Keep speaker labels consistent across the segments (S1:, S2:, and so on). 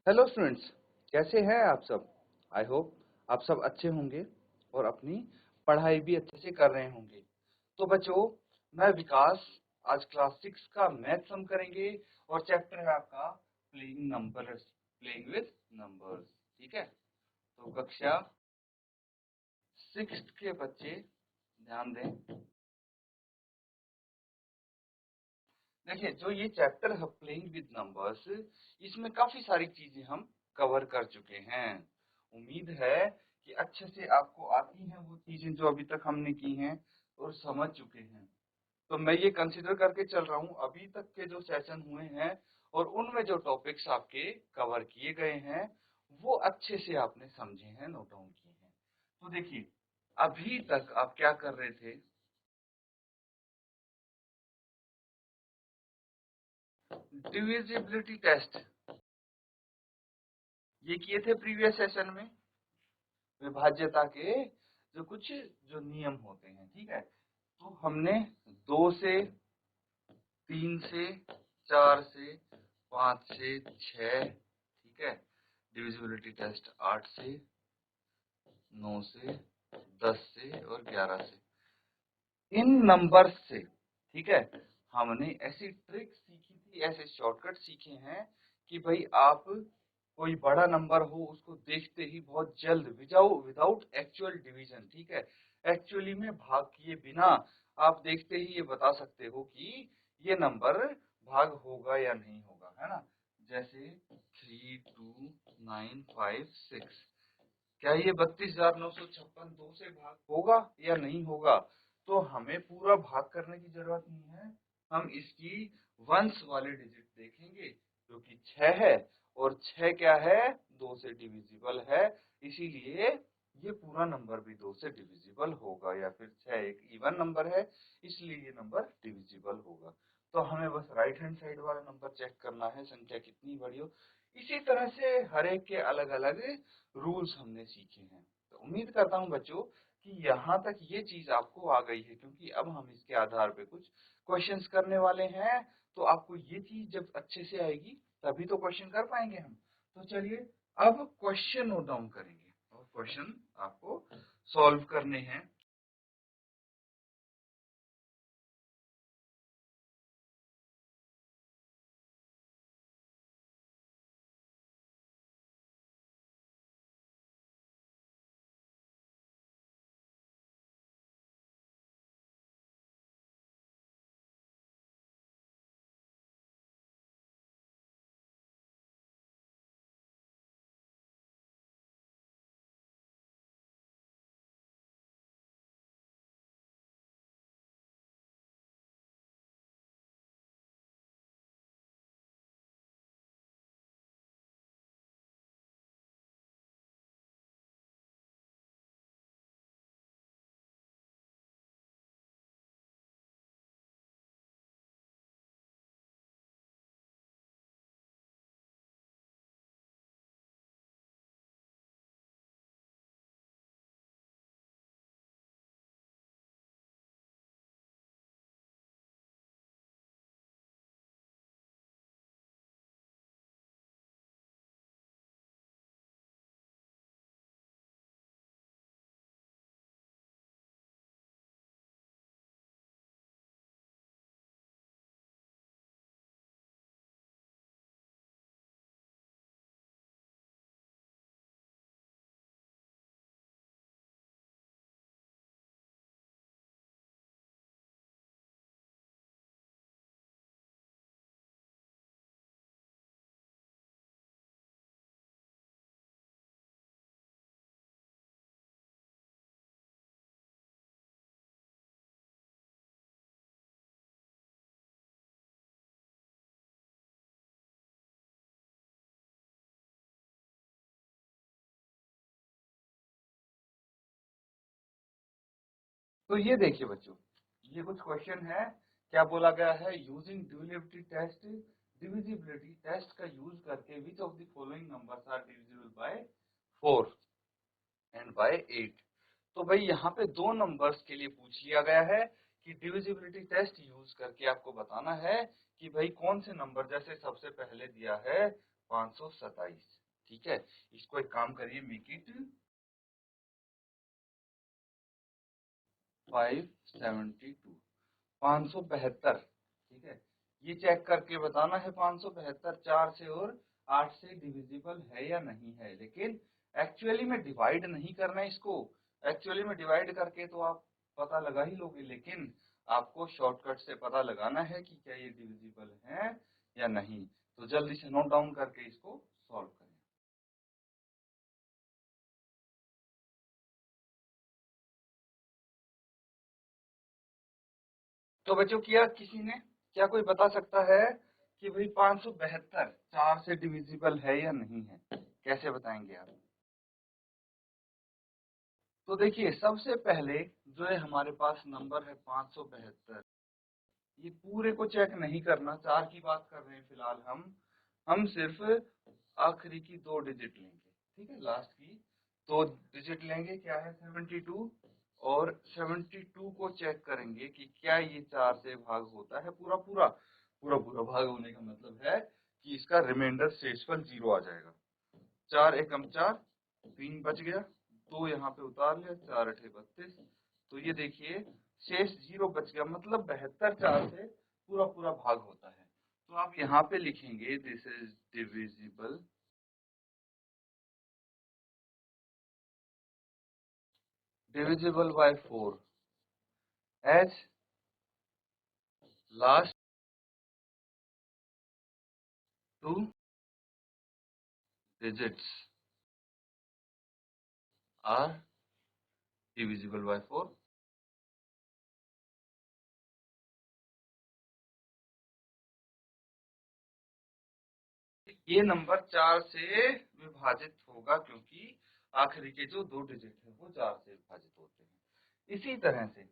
S1: Hello students, कैसे हैं आप सब। आई होप आप सब अच्छे होंगे और अपनी पढ़ाई भी अच्छे से कर रहे होंगे। तो बच्चों, मैं विकास आज क्लास 6 का मैथ सम करेंगे और चैप्टर है आपका playing numbers, playing with numbers. ठीक है, तो कक्षा 6 के बच्चे ध्यान दें। देखिए, जो ये चैप्टर है प्लेइंग विद नंबर्स, इसमें काफी सारी चीजें हम कवर कर चुके हैं। उम्मीद है कि अच्छे से आपको आती हैं वो चीजें जो अभी तक हमने की हैं और समझ चुके हैं। तो मैं ये कंसीडर करके चल रहा हूँ अभी तक के जो सेशन हुए हैं और उनमें जो टॉपिक्स आपके कवर किए गए हैं वो अच्छे से आपने समझे हैं, नोट डाउन किए हैं। तो देखिए, अभी तक आप क्या कर रहे थे, डिविजिबिलिटी टेस्ट ये किए थे प्रीवियस सेशन में। विभाज्यता के जो कुछ जो नियम होते हैं, ठीक है, तो हमने 2 से, 3 से, 4 से, 5 से, 6, ठीक है, डिविजिबिलिटी टेस्ट 8 से, 9 से, 10 से और 11 से, इन नंबर्स से, ठीक है, हमने ऐसी ट्रिक सीखी थी, ऐसे शॉर्टकट सीखे हैं कि भाई आप कोई बड़ा नंबर हो उसको देखते ही बहुत जल्द विदाउट एक्चुअल डिवीजन, ठीक है, एक्चुअली में भाग किए बिना आप देखते ही ये बता सकते हो कि ये नंबर भाग होगा या नहीं होगा, है ना। जैसे 3, 2, 9, 5, 6, क्या ये 32,956 2 से भाग होगा या नहीं होगा। तो हमें पूरा भाग करने की जरूरत नहीं है, हम इसकी वंस वाले डिजिट देखेंगे जो कि 6 है, और 6 क्या है, 2 से डिविजिबल है, इसीलिए ये पूरा नंबर भी 2 से डिविजिबल होगा, या फिर 6 एक इवन नंबर है इसलिए ये नंबर डिविजिबल होगा। तो हमें बस राइट हैंड साइड वाला नंबर चेक करना है, संख्या कितनी बड़ी हो। इसी तरह से हर एक के अलग अलग रूल्स हमने सीखे हैं। तो उम्मीद करता हूँ बच्चों कि यहाँ तक ये चीज आपको आ गई है, क्योंकि अब हम इसके आधार पे कुछ क्वेश्चंस करने वाले हैं। तो आपको ये चीज जब अच्छे से आएगी तभी तो क्वेश्चन कर पाएंगे हम। तो चलिए अब क्वेश्चन नोट डाउन करेंगे और क्वेश्चन आपको सॉल्व करने हैं। तो ये देखिए बच्चों, ये कुछ क्वेश्चन है। क्या बोला गया है, यूजिंग डिविजिबिलिटी टेस्ट का यूज करके which of the following numbers are divisible by 4 and by 8। तो भाई यहाँ पे दो नंबर्स के लिए पूछ लिया गया है कि डिविजिबिलिटी टेस्ट यूज करके आपको बताना है कि भाई कौन से नंबर, जैसे सबसे पहले दिया है 527, ठीक है, इसको एक काम करिए, मेक इट 572, 572, ठीक है। ये चेक करके बताना है 572 4 से और 8 से डिविजिबल है या नहीं है, लेकिन एक्चुअली में डिवाइड नहीं करना है इसको। एक्चुअली में डिवाइड करके तो आप पता लगा ही लोगे, लेकिन आपको शॉर्टकट से पता लगाना है कि क्या ये डिविजिबल है या नहीं। तो जल्दी से नोट डाउन करके इसको सॉल्व करें। तो बच्चों किया किसी ने? क्या कोई बता सकता है कि भाई 572 4 से डिविजिबल है या नहीं है? कैसे बताएंगे आप? तो देखिए, सबसे पहले जो है हमारे पास नंबर है 572, ये पूरे को चेक नहीं करना, 4 की बात कर रहे हैं फिलहाल हम सिर्फ आखिरी की 2 डिजिट लेंगे, ठीक है। लास्ट की 2 डिजिट लेंगे, क्या है 72, और 72 को चेक करेंगे कि क्या ये 4 से भाग होता है पूरा पूरा। पूरा पूरा भाग होने का मतलब है कि इसका रिमाइंडर शेषफल 0 आ जाएगा। 4 एकम 4, 3 बच गया, 2 यहाँ पे उतार लिया, 4 अठे 32। तो ये देखिए शेष 0 बच गया, मतलब 72 4 से पूरा पूरा भाग होता है। तो आप यहाँ पे लिखेंगे this is divisible by 4 as last 2 digits are divisible by 4। ये नंबर 4 से विभाजित होगा, क्योंकि आखिरी के जो 2 डिजिट है वो 4 से विभाजित होते हैं। इसी तरह से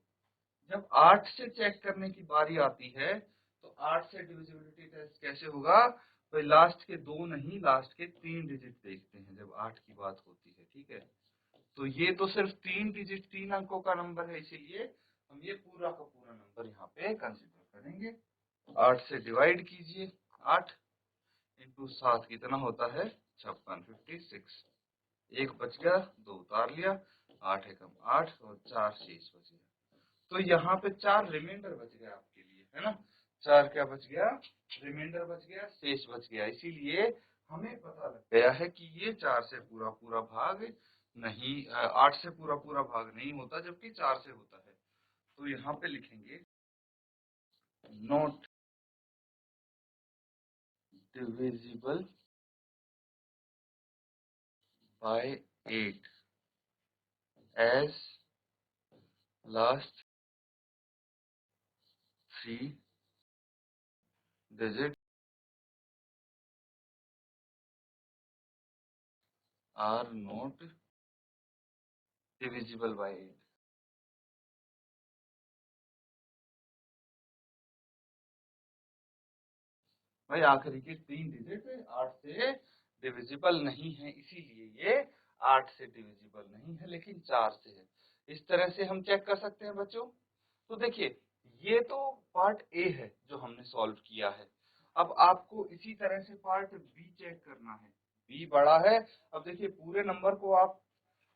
S1: जब 8 से चेक करने की बारी आती है, तो 8 से डिविजिबिलिटी टेस्ट कैसे होगा? तो लास्ट के 2 नहीं, लास्ट के 3 डिजिट देखते हैं जब 8 की बात होती है, ठीक है। तो ये तो सिर्फ 3 डिजिट 3 अंकों का नंबर है, इसीलिए हम ये पूरा का पूरा नंबर यहाँ पे कंसिडर करेंगे। 8 से डिवाइड कीजिए, 8 इंटू 7 कितना होता है 56, 56। एक बच गया, 2 उतार लिया, 8 एकम 8 और 4 शेष बच गया। तो यहाँ पे 4 रिमाइंडर बच गया आपके लिए, है ना। 4 क्या बच गया? रिमाइंडर बच गया, शेष बच गया। इसीलिए हमें पता लग गया है कि ये 4 से पूरा पूरा भाग नहीं, 8 से पूरा पूरा भाग नहीं होता, जबकि 4 से होता है। तो यहाँ पे लिखेंगे not divisible by 8 as last 3 digits are not divisible by 8। भाई आखिरी के 3 डिजिट 8 से डिविजिबल नहीं है, इसीलिए ये 8 से डिविजिबल नहीं है, लेकिन 4 से है। इस तरह से हम चेक कर सकते हैं बच्चों। तो देखिए, ये तो पार्ट ए है जो हमने सॉल्व किया है। अब आपको इसी तरह से पार्ट बी चेक करना है। बी बड़ा है। अब देखिए, पूरे नंबर को आप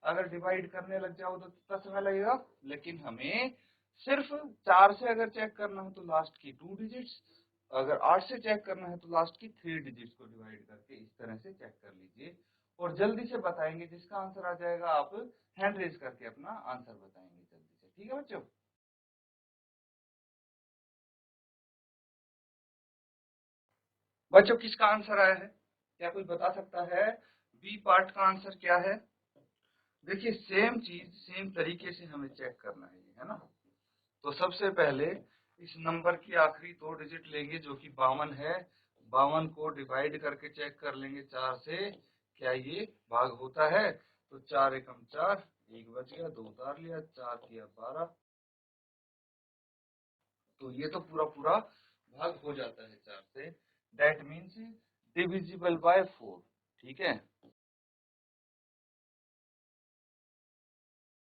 S1: अगर डिवाइड करने लग जाओ तो कितना समय लगेगा, लेकिन हमें सिर्फ 4 से अगर चेक करना है तो लास्ट की 2 डिजिट्स, अगर 8 से चेक करना है तो लास्ट की 3 डिजिट्स को डिवाइड करके इस तरह से चेक कर लीजिए, और जल्दी से बताएंगे। जिसका आंसर आ जाएगा आप हैंड रेज करके अपना आंसर बताएंगे जल्दी से, ठीक है बच्चों। बच्चों किसका आंसर आया है? क्या कोई बता सकता है बी पार्ट का आंसर क्या है? देखिए, सेम चीज सेम तरीके से हमें चेक करना है ना। तो सबसे पहले इस नंबर की आखिरी 2 डिजिट लेंगे जो कि 52 है। 52 को डिवाइड करके चेक कर लेंगे 4 से, क्या ये भाग होता है? तो 4 एकम 4, एक बच गया, 2 उतार लिया, 4 किया 12। तो ये तो पूरा पूरा भाग हो जाता है 4 से। दैट मीन्स डिविजिबल बाय 4, ठीक है।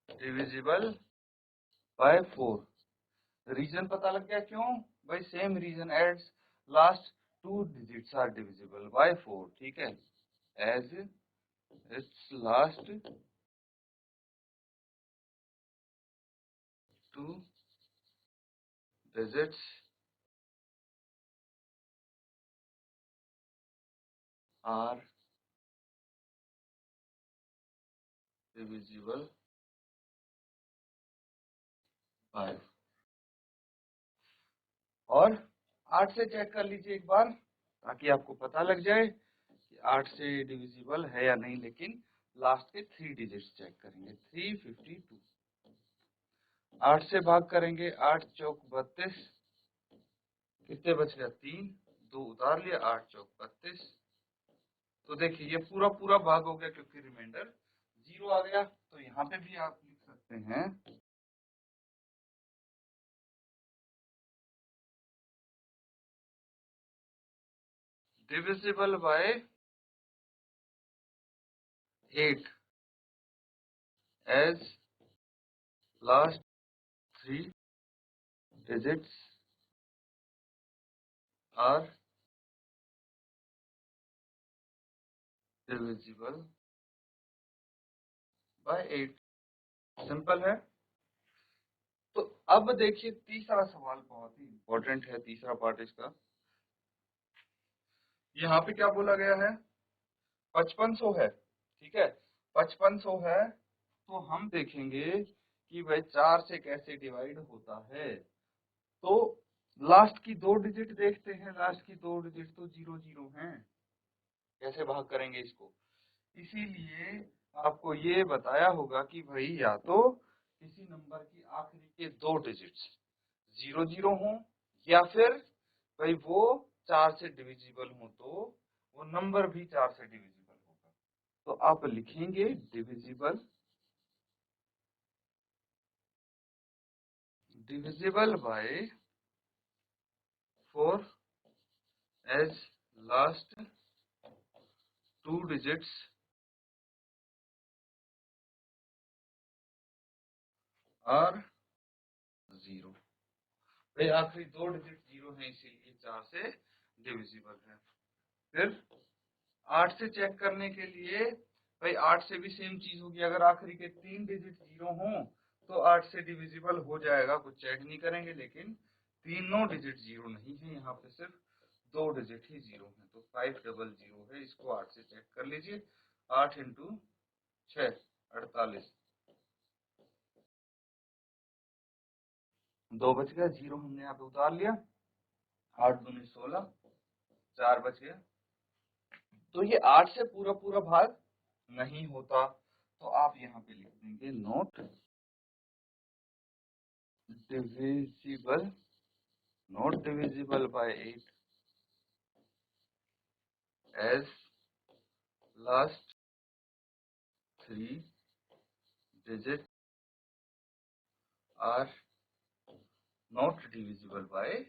S1: Divisible by 4। रीजन पता लग गया क्यों? भाई same reason as last 2 digits are divisible by 4, ठीक है। As its last two digits are divisible by, और 8 से चेक कर लीजिए एक बार ताकि आपको पता लग जाए कि 8 से डिविजिबल है या नहीं, लेकिन लास्ट के 3 डिजिट्स चेक करेंगे। 352, 8 से भाग करेंगे, 8 चौक 32, कितने बच गया 3, 2 उतार लिया, 8 चौक 32। तो देखिए ये पूरा पूरा भाग हो गया क्योंकि रिमाइंडर 0 आ गया। तो यहाँ पे भी आप लिख सकते हैं divisible by 8 as last 3 digits are divisible by 8। Simple है। तो अब देखिए तीसरा सवाल बहुत ही इंपॉर्टेंट है, तीसरा पार्ट इसका। यहाँ पे क्या बोला गया है, 5500 है, ठीक है, 5500 है। तो हम देखेंगे कि भाई 4 से कैसे डिवाइड होता है। तो लास्ट की 2 डिजिट देखते हैं, लास्ट की 2 डिजिट तो 00 हैं, कैसे भाग करेंगे इसको। इसीलिए आपको ये बताया होगा कि भाई या तो किसी नंबर की आखिरी के 2 डिजिट्स 00 हो, या फिर भाई वो 4 से डिविजिबल हो, तो वो नंबर भी 4 से डिविजिबल होगा। तो आप लिखेंगे divisible by 4 as last 2 digits are 0। भाई आखिरी 2 डिजिट 0 है, इसीलिए 4 से डिविजिबल है। फिर 8 से चेक करने के लिए भाई 8 से भी सेम चीज होगी, अगर आखिरी के 3 डिजिट 0 हो तो 8 से डिविजिबल हो जाएगा, कुछ चेक नहीं करेंगे। लेकिन तीनों डिजिट 0 नहीं है, यहाँ पे सिर्फ 2 डिजिट ही 0 है, तो 500 है। इसको 8 से चेक कर लीजिए, 8 इंटू 6 48, 2 बच गया, 0 हमने यहाँ पे उतार लिया, 8 दूनी 16, 4 बच गया। तो ये 8 से पूरा पूरा भाग नहीं होता, तो आप यहाँ पे लिख देंगे note divisible, not divisible by 8 as last 3 digits are not divisible by 8।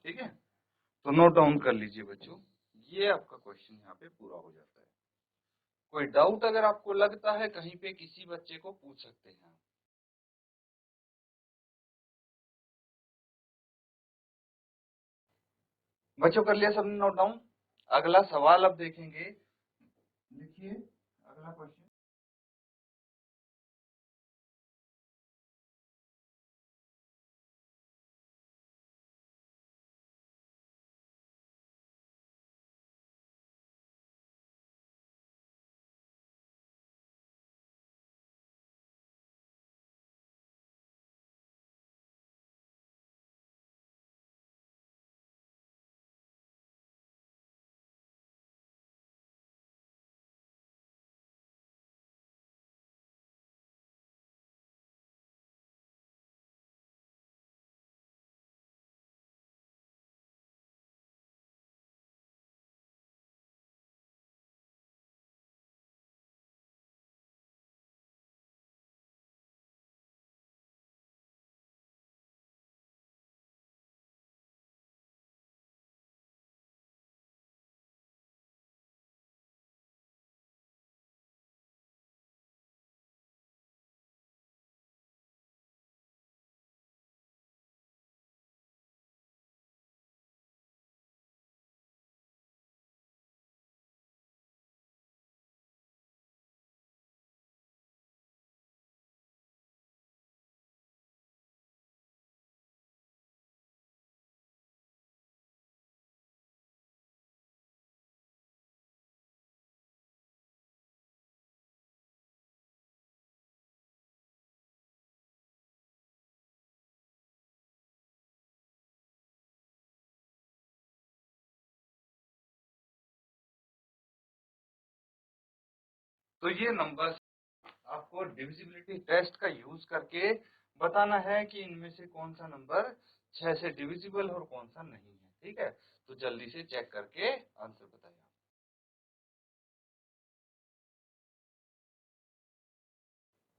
S1: ठीक है, तो नोट डाउन कर लीजिए बच्चों, ये आपका क्वेश्चन यहाँ पे पूरा हो जाता है। कोई डाउट अगर आपको लगता है कहीं पे, किसी बच्चे को पूछ सकते हैं। बच्चों कर लिया सबने नोट डाउन। अगला सवाल अब देखेंगे, लिखिए अगला क्वेश्चन। तो ये नंबर आपको डिविजिबिलिटी टेस्ट का यूज करके बताना है कि इनमें से कौन सा नंबर 6 से डिविजिबल और कौन सा नहीं है। ठीक है, तो जल्दी से चेक करके आंसर बताइए।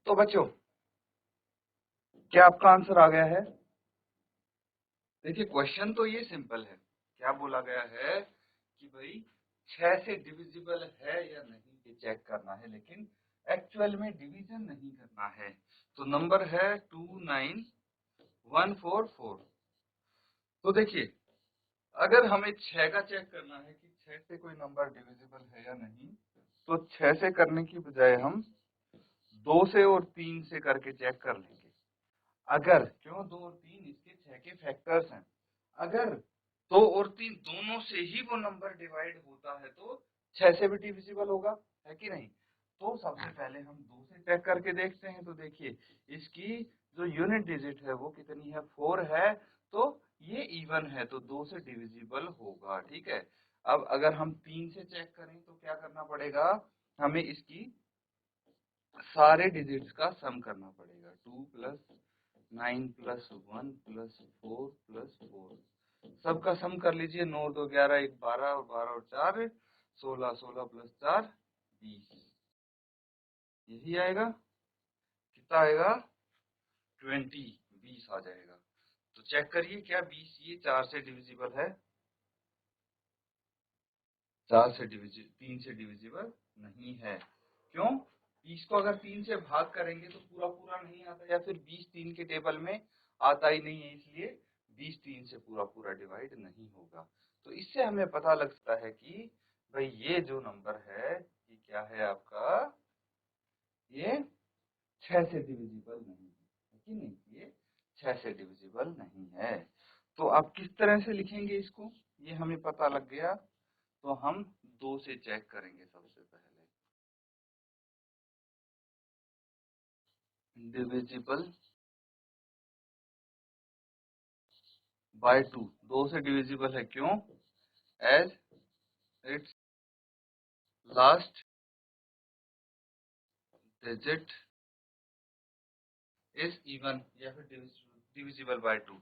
S1: तो बच्चों, क्या आपका आंसर आ गया है? देखिए, क्वेश्चन तो ये सिंपल है। क्या बोला गया है कि भाई 6 से डिविजिबल है या नहीं ये चेक करना है, लेकिन एक्चुअल में डिवीजन नहीं करना है। तो नंबर है 29144। तो देखिए, अगर हमें 6 का चेक करना है कि 6 से कोई नंबर डिविजिबल है या नहीं, तो 6 से करने की बजाय हम 2 से और 3 से करके चेक कर लेंगे। अगर, क्यों 2 और 3 इसके 6 के फैक्टर्स हैं, अगर 2 और 3 दोनों से ही वो नंबर डिवाइड होता है तो 6 से भी डिविजिबल होगा, है कि नहीं? तो सबसे पहले हम 2 से चेक करके देखते हैं। तो देखिए, इसकी जो यूनिट डिजिट है वो कितनी है, 4 है, तो ये इवन है, तो 2 से डिविजिबल होगा। ठीक है, अब अगर हम 3 से चेक करें तो क्या करना पड़ेगा, हमें इसकी सारे डिजिट्स का सम करना पड़ेगा। 2 प्लस 9 प्लस 1 प्लस 4 प्लस 4, सबका सम कर लीजिए। 9 2 11, 1 12 और 12 और 4 16, 16 प्लस 4 20, यही आएगा। कितना आएगा? 20, 20 आ जाएगा। तो चेक करिए, क्या 20 ये 4 से डिविजिबल है? 4 से डिविजिबल, 3 से डिविजिबल नहीं है। क्यों? 20 को अगर 3 से भाग करेंगे तो पूरा पूरा नहीं आता, या फिर 20 3 के टेबल में आता ही नहीं है, इसलिए 20 3 से पूरा पूरा डिवाइड नहीं होगा। तो इससे हमें पता लगता है कि भाई ये जो नंबर है ये क्या है आपका, ये 6 से डिविजिबल नहीं है कि नहीं, ये 6 से डिविजिबल नहीं है। तो आप किस तरह से लिखेंगे इसको, ये हमें पता लग गया। तो हम 2 से चेक करेंगे सबसे पहले। डिविजिबल बाय 2, 2 से डिविजिबल है, क्यों? As its last digit is even, या फिर divisible by 2,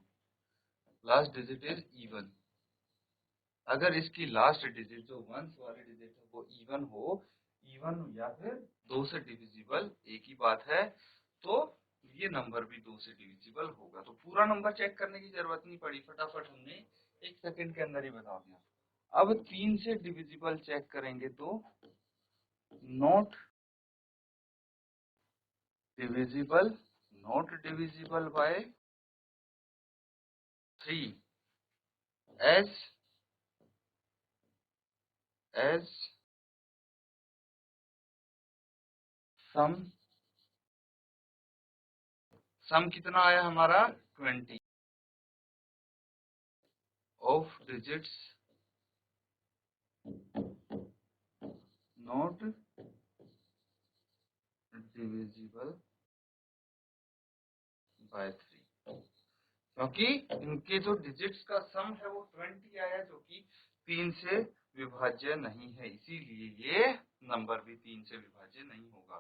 S1: last digit is even. अगर इसकी लास्ट डिजिट जो वंस वाली डिजिट है वो इवन हो, इवन या फिर 2 से डिविजिबल, एक ही बात है, तो ये नंबर भी 2 से डिविजिबल होगा। तो पूरा नंबर चेक करने की जरूरत नहीं पड़ी, फटाफट हमने 1 सेकंड के अंदर ही बता दिया। अब 3 से डिविजिबल चेक करेंगे तो not divisible, not divisible by 3, as sum, sum कितना आया हमारा, 20 of digits not divisible by 3, क्योंकि इनके जो डिजिट्स का सम है वो 20 आया, जो कि 3 से विभाज्य नहीं है, इसीलिए ये नंबर भी 3 से विभाज्य नहीं होगा।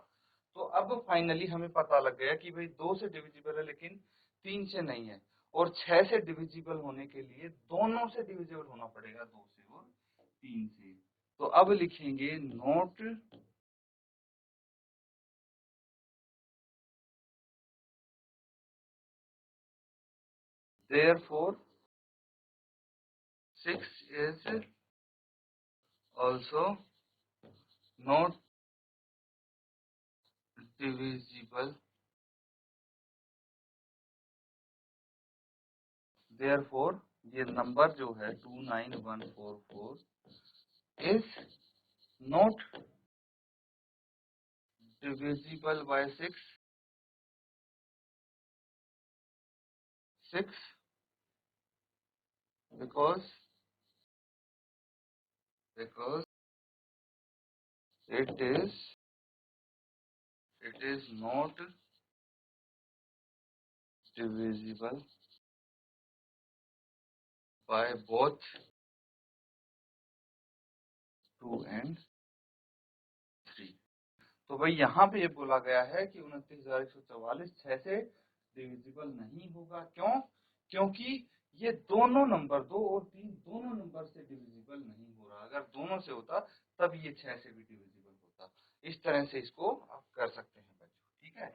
S1: तो अब फाइनली हमें पता लग गया कि भाई 2 से डिविजिबल है लेकिन 3 से नहीं है, और 6 से डिविजिबल होने के लिए दोनों से डिविजिबल होना पड़ेगा, 2 से और 3 से। तो अब लिखेंगे note therefore 6 is also not divisible, therefore ये नंबर जो है 29144 is not divisible by 6, 6 because it is not divisible by both 2 and 3। तो भाई यहाँ पे ये बोला गया है कि 29,144 6 से डिविजिबल नहीं होगा। क्यों? क्योंकि ये दोनों नंबर 2 और 3 दोनों नंबर से डिविजिबल नहीं हो रहा। अगर दोनों से होता तब ये 6 से भी डिविजिबल होता। इस तरह से इसको आप कर सकते हैं बच्चों, ठीक है।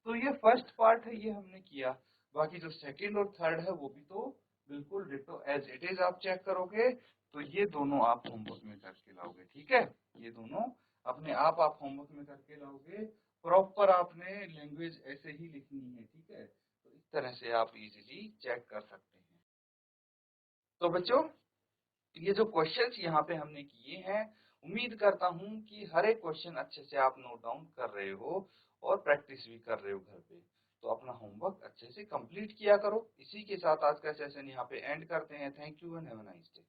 S1: तो ये फर्स्ट पार्ट है, ये हमने किया। बाकी जो सेकंड और थर्ड है वो भी तो बिल्कुल डिटो एज इट इज आप चेक करोगे। तो ये दोनों आप होमवर्क में करके लाओगे, ठीक है। ये दोनों अपने आप होमवर्क में करके लाओगे। प्रॉपर आपने लैंग्वेज ऐसे ही लिखनी है, ठीक है। तो इस तरह से आप इजीली चेक कर सकते हैं। तो बच्चों, ये जो क्वेश्चंस यहाँ पे हमने किए हैं, उम्मीद करता हूँ कि हर एक क्वेश्चन अच्छे से आप नोट डाउन कर रहे हो और प्रैक्टिस भी कर रहे हो घर पे। तो अपना होमवर्क अच्छे से कंप्लीट किया करो। इसी के साथ आज का सेशन यहाँ पे एंड करते हैं। Thank you and have a nice day.